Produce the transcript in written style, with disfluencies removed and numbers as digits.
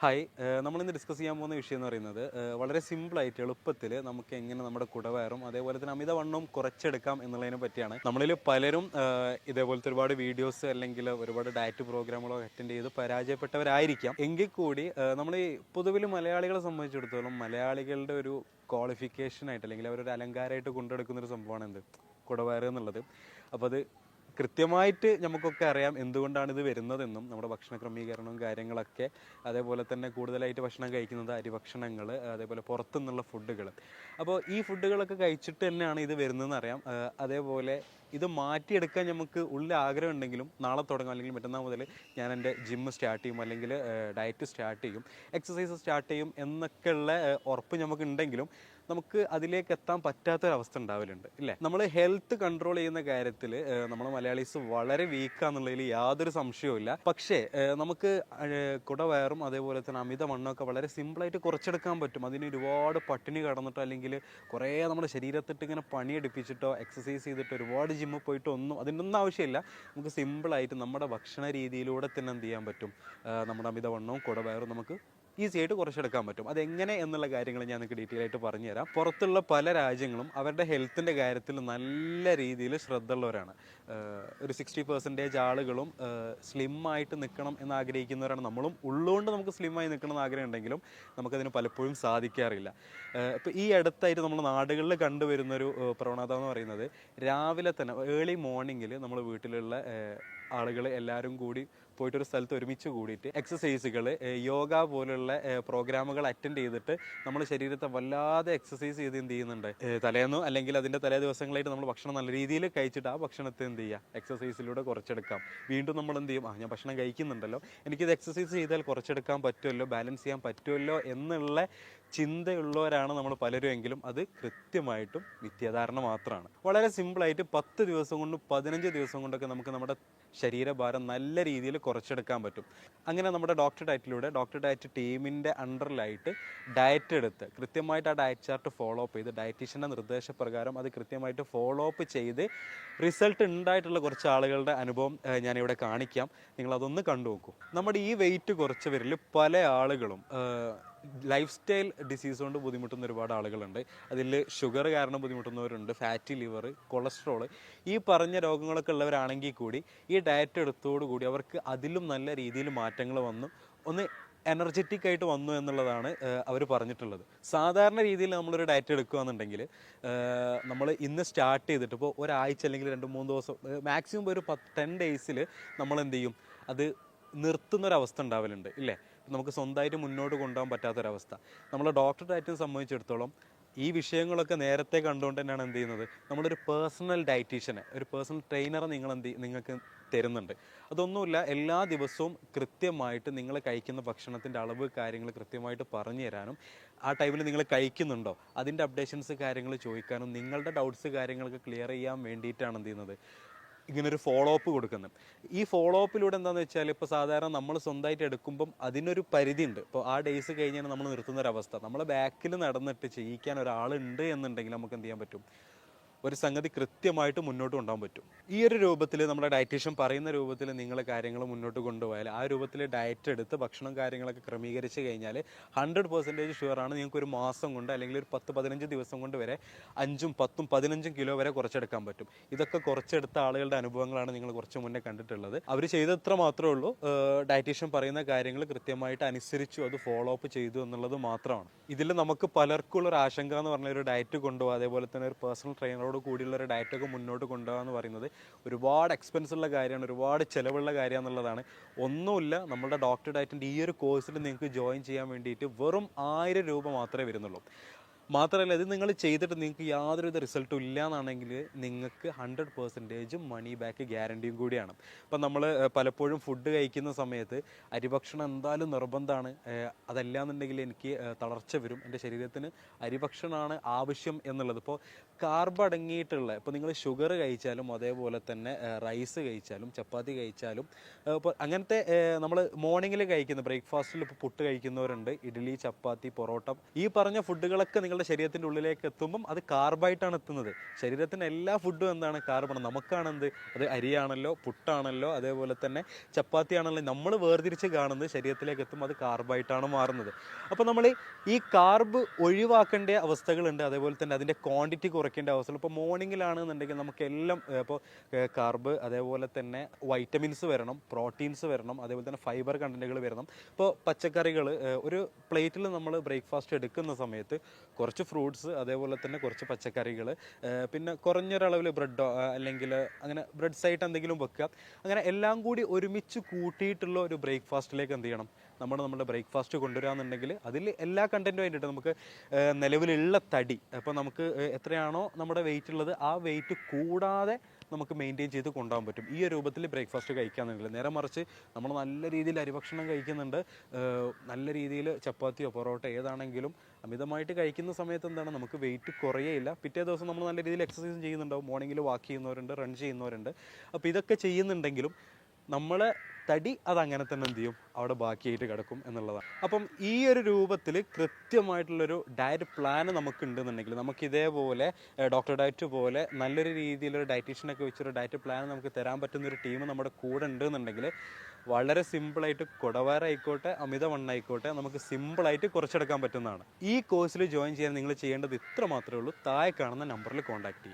Hi നമ്മളിന്ന് discuss ചെയ്യാൻ പോകുന്ന വിഷയം എന്ന് പറയുന്നത് വളരെ സിമ്പിളായിട്ട് എളുപ്പത്തിൽ നമുക്ക് എങ്ങനെ നമ്മുടെ കുടവയറും അതേപോലെ തന്നെ അമിതവണ്ണവും കുറച്ചെടുക്കാം എന്നുള്ളതിനെ പറ്റിയാണ്. നമ്മളിൽ പലരും ഇതേപോലത്തെ ഒരുപാട് വീഡിയോസ് അല്ലെങ്കിൽ ഒരുപാട് ഡയറ്റ് പ്രോഗ്രാമുകളോ അറ്റൻഡ് ചെയ്ത് പരാജയപ്പെട്ടവരായിരിക്കാം. എങ്കിൽ കൂടി നമ്മൾ ഈ പൊതുവിൽ മലയാളികളെ സംബന്ധിച്ചിടത്തോളം മലയാളികളുടെ ഒരു ക്വാളിഫിക്കേഷനായിട്ട് അല്ലെങ്കിൽ അവരൊരു അലങ്കാരമായിട്ട് കൊണ്ടെടുക്കുന്നൊരു സംഭവമാണ് എന്ത് കുടവയറ് എന്നുള്ളത്. അപ്പോൾ അത് കൃത്യമായിട്ട് നമുക്കൊക്കെ അറിയാം എന്തുകൊണ്ടാണ് ഇത് വരുന്നതെന്നും നമ്മുടെ ഭക്ഷണ ക്രമീകരണവും കാര്യങ്ങളൊക്കെ, അതേപോലെ തന്നെ കൂടുതലായിട്ട് ഭക്ഷണം കഴിക്കുന്നത് അരിഭക്ഷണങ്ങൾ, അതേപോലെ പുറത്തുനിന്നുള്ള ഫുഡുകൾ. അപ്പോൾ ഈ ഫുഡുകളൊക്കെ കഴിച്ചിട്ട് തന്നെയാണ് ഇത് വരുന്നതെന്ന് അറിയാം. അതേപോലെ ഇത് മാറ്റിയെടുക്കാൻ നമുക്ക് ഉള്ളിൽ ആഗ്രഹം ഉണ്ടെങ്കിലും നാളെ തുടങ്ങും അല്ലെങ്കിൽ മറ്റന്നാൾ മുതൽ ഞാൻ എൻ്റെ ജിമ്മ് സ്റ്റാർട്ട് ചെയ്യും അല്ലെങ്കിൽ ഡയറ്റ് സ്റ്റാർട്ട് ചെയ്യും, എക്സസൈസ് സ്റ്റാർട്ട് ചെയ്യും എന്നൊക്കെയുള്ള ഉറപ്പ് നമുക്ക് ഉണ്ടെങ്കിലും നമുക്ക് അതിലേക്ക് എത്താൻ പറ്റാത്തൊരവസ്ഥ ഉണ്ടാവലുണ്ട് ഇല്ലേ. നമ്മൾ ഹെൽത്ത് കൺട്രോൾ ചെയ്യുന്ന കാര്യത്തിൽ നമ്മൾ മലയാളീസ് വളരെ വീക്കാന്നുള്ളതിൽ യാതൊരു സംശയവുമില്ല. പക്ഷേ നമുക്ക് കുടവയറും അതേപോലെ തന്നെ അമിതവണ്ണമൊക്കെ വളരെ സിമ്പിളായിട്ട് കുറച്ചെടുക്കാൻ പറ്റും. അതിന് ഒരുപാട് പട്ടിണി കടന്നിട്ടോ അല്ലെങ്കിൽ കുറേ നമ്മുടെ ശരീരത്തിട്ട് ഇങ്ങനെ പണിയെടുപ്പിച്ചിട്ടോ എക്സസൈസ് ചെയ്തിട്ടോ ഒരുപാട് ജിമ്മിൽ പോയിട്ടോ അതിൻ്റെ ഒന്നും ആവശ്യമില്ല. നമുക്ക് സിമ്പിളായിട്ട് നമ്മുടെ ഭക്ഷണ രീതിയിലൂടെ തന്നെ എന്ത് ചെയ്യാൻ പറ്റും, നമ്മുടെ അമിതവണ്ണവും കുടവയറും നമുക്ക് ഈസി ആയിട്ട് കുറച്ചെടുക്കാൻ പറ്റും. അതെങ്ങനെ എന്നുള്ള കാര്യങ്ങൾ ഞാൻ നിങ്ങൾക്ക് ഡീറ്റെയിൽ ആയിട്ട് പറഞ്ഞുതരാം. പുറത്തുള്ള പല രാജ്യങ്ങളും അവരുടെ ഹെൽത്തിൻ്റെ കാര്യത്തിൽ നല്ല രീതിയിൽ ശ്രദ്ധ ഉള്ളവരാണ്. ഒരു 60% ആളുകളും സ്ലിം ആയിട്ട് നിൽക്കണം എന്ന് ആഗ്രഹിക്കുന്നവരാണ്. നമ്മളും ഉള്ളുകൊണ്ട് നമുക്ക് സ്ലിമ്മായി നിൽക്കണം എന്ന് ആഗ്രഹം ഉണ്ടെങ്കിലും നമുക്കതിന് പലപ്പോഴും സാധിക്കാറില്ല. ഇപ്പോൾ ഈ അടുത്തായിട്ട് നമ്മൾ നാടുകളിൽ കണ്ടുവരുന്നൊരു പ്രവണത എന്ന് പറയുന്നത് രാവിലെ തന്നെ ഏർലി മോർണിംഗിൽ നമ്മൾ വീട്ടിലുള്ള ആളുകൾ എല്ലാവരും കൂടി പോയിട്ടൊരു സ്ഥലത്ത് ഒരുമിച്ച് കൂടിയിട്ട് എക്സസൈസുകൾ, യോഗ പോലുള്ള പ്രോഗ്രാമുകൾ അറ്റൻഡ് ചെയ്തിട്ട് നമ്മൾ ശരീരത്തെ വല്ലാതെ എക്സസൈസ് ചെയ്ത് എന്ത് ചെയ്യുന്നുണ്ട്, തലേന്നോ അല്ലെങ്കിൽ അതിൻ്റെ തലേ ദിവസങ്ങളായിട്ട് നമ്മൾ ഭക്ഷണം നല്ല രീതിയിൽ കഴിച്ചിട്ട് ആ ഭക്ഷണത്തെ എന്ത് ചെയ്യുക, എക്സസൈസിലൂടെ കുറച്ചെടുക്കാം. വീണ്ടും നമ്മൾ എന്ത് ചെയ്യും, ഞാൻ ഭക്ഷണം കഴിക്കുന്നുണ്ടല്ലോ, എനിക്കിത് എക്സസൈസ് ചെയ്താൽ കുറച്ചെടുക്കാൻ പറ്റുമല്ലോ, ബാലൻസ് ചെയ്യാൻ പറ്റുമല്ലോ എന്നുള്ള ചിന്തയുള്ളവരാണ് നമ്മൾ പലരും. എങ്കിലും അത് കൃത്യമായിട്ടും മിഥ്യാധാരണ മാത്രമാണ്. വളരെ സിമ്പിളായിട്ട് 10 ദിവസം കൊണ്ടും 15 ദിവസം കൊണ്ടൊക്കെ നമുക്ക് നമ്മുടെ ശരീരഭാരം നല്ല രീതിയിൽ കുറച്ചെടുക്കാൻ പറ്റും. അങ്ങനെ നമ്മുടെ ഡോക്ടർ ഡയറ്റ് ടീമിൻ്റെ അണ്ടറിലായിട്ട് ഡയറ്റ് എടുത്ത് കൃത്യമായിട്ട് ആ ഡയറ്റ് ചാർട്ട് ഫോളോ അപ്പ് ചെയ്ത് ഡയറ്റീഷ്യൻ്റെ നിർദ്ദേശപ്രകാരം അത് കൃത്യമായിട്ട് ഫോളോ അപ്പ് ചെയ്ത് റിസൾട്ട് ഉണ്ടായിട്ടുള്ള കുറച്ച് ആളുകളുടെ അനുഭവം ഞാനിവിടെ കാണിക്കാം. നിങ്ങളതൊന്ന് കണ്ടു നോക്കൂ. നമ്മുടെ ഈ വെയിറ്റ് കുറച്ചവരിൽ പല ആളുകളും ലൈഫ് സ്റ്റൈൽ ഡിസീസ് കൊണ്ട് ബുദ്ധിമുട്ടുന്ന ഒരുപാട് ആളുകളുണ്ട്. അതിൽ ഷുഗർ കാരണം ബുദ്ധിമുട്ടുന്നവരുണ്ട്, ഫാറ്റി ലിവർ, കൊളസ്ട്രോൾ, ഈ പറഞ്ഞ രോഗങ്ങളൊക്കെ ഉള്ളവരാണെങ്കിൽ കൂടി ഈ ഡയറ്റ് എടുത്തോടുകൂടി അവർക്ക് അതിലും നല്ല രീതിയിൽ മാറ്റങ്ങൾ വന്നു, ഒന്ന് എനർജറ്റിക് ആയിട്ട് വന്നു എന്നുള്ളതാണ് അവർ പറഞ്ഞിട്ടുള്ളത്. സാധാരണ രീതിയിൽ നമ്മളൊരു ഡയറ്റ് എടുക്കുകയെന്നുണ്ടെങ്കിൽ നമ്മൾ ഇന്ന് സ്റ്റാർട്ട് ചെയ്തിട്ട് ഇപ്പോൾ ഒരാഴ്ച അല്ലെങ്കിൽ 2-3 ദിവസം മാക്സിമം ഒരു 10 ഡേയ്സിൽ നമ്മൾ എന്ത് ചെയ്യും, അത് നിർത്തുന്നൊരവസ്ഥ ഉണ്ടാവലുണ്ട് ഇല്ലേ. നമുക്ക് സ്വന്തമായിട്ട് മുന്നോട്ട് കൊണ്ടുപോകാൻ പറ്റാത്തൊരവസ്ഥ. നമ്മൾ ഡോക്ടർ ഡയറ്റിനെ സംബന്ധിച്ചിടത്തോളം ഈ വിഷയങ്ങളൊക്കെ നേരത്തെ കണ്ടുകൊണ്ട് തന്നെയാണ് എന്ത് ചെയ്യുന്നത്, നമ്മളൊരു പേഴ്സണൽ ഡയറ്റീഷ്യനെ, ഒരു പേഴ്സണൽ ട്രെയിനറെ നിങ്ങൾക്ക് തരുന്നുണ്ട്. അതൊന്നുമില്ല, എല്ലാ ദിവസവും കൃത്യമായിട്ട് നിങ്ങൾ കഴിക്കുന്ന ഭക്ഷണത്തിൻ്റെ അളവ് കാര്യങ്ങൾ കൃത്യമായിട്ട് പറഞ്ഞു തരാനും ആ ടൈമിൽ നിങ്ങൾ കഴിക്കുന്നുണ്ടോ അതിൻ്റെ അപ്ഡേഷൻസ് കാര്യങ്ങൾ ചോദിക്കാനും നിങ്ങളുടെ ഡൗട്ട്സ് കാര്യങ്ങളൊക്കെ ക്ലിയർ ചെയ്യാൻ വേണ്ടിയിട്ടാണ് എന്ത് ചെയ്യുന്നത്, ഇങ്ങനൊരു ഫോളോ അപ്പ് കൊടുക്കുന്നത്. ഈ ഫോളോ അപ്പിലൂടെ എന്താണെന്ന് വെച്ചാൽ ഇപ്പോൾ സാധാരണ നമ്മൾ സ്വന്തമായിട്ട് എടുക്കുമ്പം അതിനൊരു പരിധി ഉണ്ട്. ഇപ്പോൾ ആ ഡേയ്സ് കഴിഞ്ഞാൽ നമ്മൾ നിർത്തുന്നൊരവസ്ഥ. നമ്മളെ ബാക്കിൽ നടന്നിട്ട് ചെയ്യിക്കാൻ ഒരാളുണ്ട് എന്നുണ്ടെങ്കിൽ നമുക്ക് എന്ത് ചെയ്യാൻ പറ്റും, ഒരു സംഗതി കൃത്യമായിട്ട് മുന്നോട്ട് കൊണ്ടുപോകാൻ പറ്റും. ഈ ഒരു രൂപത്തിൽ നമ്മുടെ ഡയറ്റീഷ്യൻ പറയുന്ന രൂപത്തിൽ നിങ്ങൾ കാര്യങ്ങൾ മുന്നോട്ട് കൊണ്ടുപോയാൽ, ആ രൂപത്തിൽ ഡയറ്റ് എടുത്ത് ഭക്ഷണം കാര്യങ്ങളൊക്കെ ക്രമീകരിച്ച് കഴിഞ്ഞാൽ 100% ഷുവറാണ് നിങ്ങൾക്ക് ഒരു മാസം കൊണ്ട് അല്ലെങ്കിൽ ഒരു 10-15 ദിവസം കൊണ്ട് വരെ 5, 10, 15 കിലോ വരെ കുറച്ചെടുക്കാൻ പറ്റും. ഇതൊക്കെ കുറച്ചെടുത്ത ആളുകളുടെ അനുഭവങ്ങളാണ് നിങ്ങൾ കുറച്ച് മുന്നേ കണ്ടിട്ടുള്ളത്. അവർ ചെയ്തത്ര മാത്രമേ ഉള്ളൂ, ഡയറ്റീഷ്യൻ പറയുന്ന കാര്യങ്ങൾ കൃത്യമായിട്ട് അനുസരിച്ചു, അത് ഫോളോ അപ്പ് ചെയ്തു എന്നുള്ളത് മാത്രമാണ്. ഇതിൽ നമുക്ക് പലർക്കുള്ള ഒരു ആശങ്ക എന്ന് പറഞ്ഞാൽ ഒരു ഡയറ്റ് കൊണ്ടുപോകുക, അതേപോലെ തന്നെ ഒരു പേഴ്സണൽ ട്രെയിനറോട് കൂടിയുള്ള ഒരു ഡയറ്റൊക്കെ മുന്നോട്ട് കൊണ്ടുപോകുക എന്ന് പറയുന്നത് ഒരുപാട് എക്സ്പെൻസ് ഉള്ള കാര്യമാണ്, ഒരുപാട് ചിലവുള്ള കാര്യം എന്നുള്ളതാണ്. ഒന്നുമില്ല, നമ്മുടെ ഡോക്ടർ ഡയറ്റിൻ്റെ ഈ ഒരു കോഴ്സിൽ നിങ്ങൾക്ക് ജോയിൻ ചെയ്യാൻ വേണ്ടിയിട്ട് വെറും 1000 രൂപ മാത്രമേ വരുന്നുള്ളൂ. മാത്രമല്ല, ഇത് നിങ്ങൾ ചെയ്തിട്ട് നിങ്ങൾക്ക് യാതൊരുവിധ റിസൾട്ടും ഇല്ല എന്നാണെങ്കിൽ നിങ്ങൾക്ക് 100% മണി ബാക്ക് ഗ്യാരണ്ടിയും കൂടിയാണ്. ഇപ്പം നമ്മൾ പലപ്പോഴും ഫുഡ് കഴിക്കുന്ന സമയത്ത് അരിഭക്ഷണം എന്തായാലും നിർബന്ധമാണ്, അതല്ലാന്നുണ്ടെങ്കിൽ എനിക്ക് തളർച്ച വരും, എൻ്റെ ശരീരത്തിന് അരിഭക്ഷണമാണ് ആവശ്യം എന്നുള്ളത്. ഇപ്പോൾ കാർബ് അടങ്ങിയിട്ടുള്ള, ഇപ്പോൾ നിങ്ങൾ ഷുഗർ കഴിച്ചാലും അതേപോലെ തന്നെ റൈസ് കഴിച്ചാലും ചപ്പാത്തി കഴിച്ചാലും ഇപ്പോൾ അങ്ങനത്തെ നമ്മൾ മോർണിംഗിൽ കഴിക്കുന്ന ബ്രേക്ക്ഫാസ്റ്റിൽ ഇപ്പോൾ പുട്ട് കഴിക്കുന്നവരുണ്ട്, ഇഡ്ഡലി, ചപ്പാത്തി, പൊറോട്ട, ഈ പറഞ്ഞ ഫുഡുകളൊക്കെ നിങ്ങൾ നിങ്ങളുടെ ശരീരത്തിൻ്റെ ഉള്ളിലേക്ക് എത്തുമ്പം അത് കാർബായിട്ടാണ് എത്തുന്നത്. ശരീരത്തിൻ്റെ എല്ലാ ഫുഡും എന്താണ്? കാർബാണ്. നമുക്കാണെന്ത്? അത് അരിയാണല്ലോ, പുട്ടാണല്ലോ, അതേപോലെ തന്നെ ചപ്പാത്തി ആണല്ലോ. നമ്മൾ വേർതിരിച്ച് കാണുന്നത് ശരീരത്തിലേക്ക് എത്തുമ്പോൾ അത് കാർബായിട്ടാണ് മാറുന്നത്. അപ്പോൾ നമ്മൾ ഈ കാർബ് ഒഴിവാക്കേണ്ട അവസ്ഥകളുണ്ട്, അതേപോലെ തന്നെ അതിൻ്റെ ക്വാണ്ടിറ്റി കുറയ്ക്കേണ്ട അവസ്ഥകൾ. ഇപ്പോൾ മോർണിംഗിലാണെന്നുണ്ടെങ്കിൽ നമുക്കെല്ലാം ഇപ്പോൾ കാർബ്, അതേപോലെ തന്നെ വൈറ്റമിൻസ് വരണം, പ്രോട്ടീൻസ് വരണം, അതേപോലെ തന്നെ ഫൈബർ കണ്ടൻറ്റുകൾ വരണം. ഇപ്പോൾ പച്ചക്കറികൾ ഒരു പ്ലേറ്റിൽ നമ്മൾ ബ്രേക്ക്ഫാസ്റ്റ് എടുക്കുന്ന സമയത്ത് കുറച്ച് ഫ്രൂട്ട്സ്, അതേപോലെ തന്നെ കുറച്ച് പച്ചക്കറികൾ, പിന്നെ കുറഞ്ഞൊരളവിൽ ബ്രെഡോ അല്ലെങ്കിൽ അങ്ങനെ ബ്രെഡ്സ് ആയിട്ട് എന്തെങ്കിലും വെക്കുക. അങ്ങനെ എല്ലാം കൂടി ഒരുമിച്ച് കൂട്ടിയിട്ടുള്ള ഒരു ബ്രേക്ക്ഫാസ്റ്റിലേക്ക് എന്ത് ചെയ്യണം? നമ്മുടെ ബ്രേക്ക്ഫാസ്റ്റ് കൊണ്ടുവരാമെന്നുണ്ടെങ്കിൽ അതിൽ എല്ലാ കണ്ടൻറ്റും ആയിട്ട് നമുക്ക് നിലവിലുള്ള തടി, അപ്പോൾ നമുക്ക് എത്രയാണോ നമ്മുടെ വെയിറ്റ് ഉള്ളത് ആ വെയിറ്റ് കൂടാതെ നമുക്ക് മെയിൻറ്റെയിൻ ചെയ്ത് കൊണ്ടുപോകാൻ പറ്റും ഈ ഒരു രൂപത്തിൽ ബ്രേക്ക്ഫാസ്റ്റ് കഴിക്കാമെന്നുണ്ടെങ്കിൽ. നേരെ മറിച്ച് നമ്മൾ നല്ല രീതിയിൽ അരിഭക്ഷണം കഴിക്കുന്നുണ്ട്, നല്ല രീതിയിൽ ചപ്പാത്തിയോ പൊറോട്ട ഏതാണെങ്കിലും അമിതമായിട്ട് കഴിക്കുന്ന സമയത്ത് എന്താണ്? നമുക്ക് വെയിറ്റ് കുറയേയില്ല. പിറ്റേ ദിവസം നമ്മൾ നല്ല രീതിയിൽ എക്സസൈസും ചെയ്യുന്നുണ്ടാവും. മോർണിംഗിൽ വാക്ക് ചെയ്യുന്നവരുണ്ട്, റൺ ചെയ്യുന്നവരുണ്ട്. അപ്പോൾ ഇതൊക്കെ ചെയ്യുന്നുണ്ടെങ്കിലും നമ്മളെ തടി അതങ്ങനെ തന്നെ എന്ത് ചെയ്യും? അവിടെ ബാക്കിയായിട്ട് കിടക്കും എന്നുള്ളതാണ്. അപ്പം ഈ ഒരു രൂപത്തിൽ കൃത്യമായിട്ടുള്ളൊരു ഡയറ്റ് പ്ലാൻ നമുക്കുണ്ടെന്നുണ്ടെങ്കിൽ, നമുക്ക് ഇതേപോലെ ഡോക്ടർ ഡയറ്റ് പോലെ നല്ലൊരു രീതിയിലൊരു ഡയറ്റീഷ്യനൊക്കെ വെച്ചൊരു ഡയറ്റ് പ്ലാൻ നമുക്ക് തരാൻ പറ്റുന്നൊരു ടീം നമ്മുടെ കൂടെ ഉണ്ടെന്നുണ്ടെങ്കിൽ വളരെ സിമ്പിളായിട്ട് കുടവയറായിക്കോട്ടെ അമിതവണ്ണായിക്കോട്ടെ നമുക്ക് സിമ്പിളായിട്ട് കുറച്ചെടുക്കാൻ പറ്റുന്നതാണ്. ഈ കോഴ്സിൽ ജോയിൻ ചെയ്യാൻ നിങ്ങൾ ചെയ്യേണ്ടത് ഇത്ര മാത്രമേ ഉള്ളൂ. താഴെ കാണുന്ന നമ്പറിൽ കോൺടാക്ട് ചെയ്യുക.